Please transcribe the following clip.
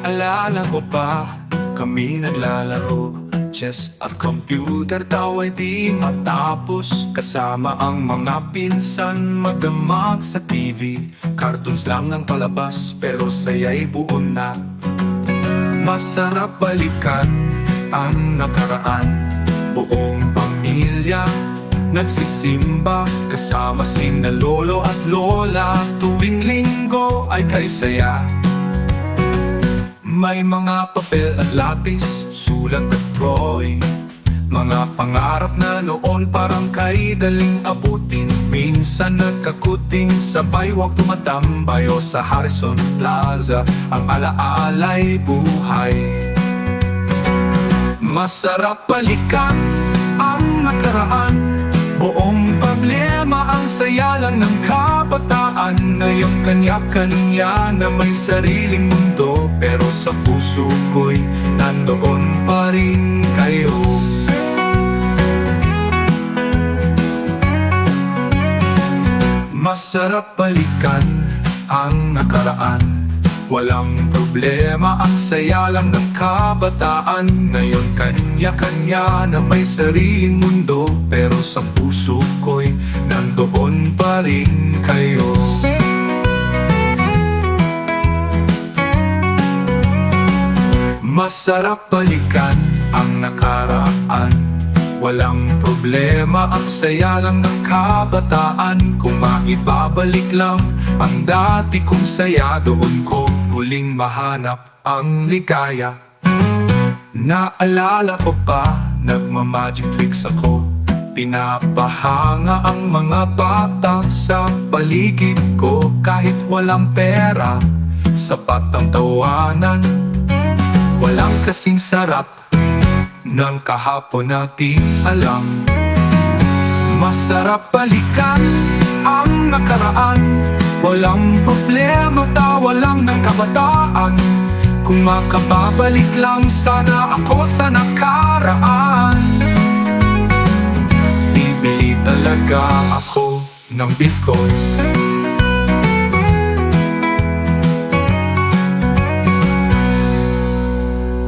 Naalala ko pa, kami naglalaro chess at computer daw ay di matapos. Kasama ang mga pinsan, magdamag sa TV. Cartoons lang ang palabas, pero saya'y buo na. Masarap balikan ang nakaraan. Buong pamilya nagsisimba, kasama sina lolo at lola. Tuwing linggo ay kaisaya. May mga papel at lapis, sulat at drawing. Mga pangarap na noon parang kay daling abutin. Minsan nagkakuting, sabay wag tumatambay o sa Harrison Plaza. Ang alaala'y buhay. Masarap balikan ang nakaraan. Buong problema ang saya lang ng kabataan. Ngayon kanya-kanya na may sariling mundo, pero sa puso ko'y nandoon pa rin kayo. Masarap balikan ang nakaraan. Walang problema, ang saya lang ng kabataan. Ngayon kanya-kanya na may sariling mundo, pero sa puso ko'y nandoon pa rin kayo. Masarap balikan ang nakaraan. Walang problema, ang saya lang ng kabataan. Kung maibabalik lang ang dati kong saya, doon ko huling mahanap ang ligaya. Naalala ko pa, nagmamagic tricks ako. Pinapahanga ang mga bata sa paligid ko. Kahit walang pera, sapat ang tawanan. Walang kasing sarap ng kahapon nating alam. Masarap balikan ang nakaraan. Walang problema, tawa lang ng kabataan. Kung makababalik lang sana ako sa nakaraan. Bibili talaga ako ng Bitcoin.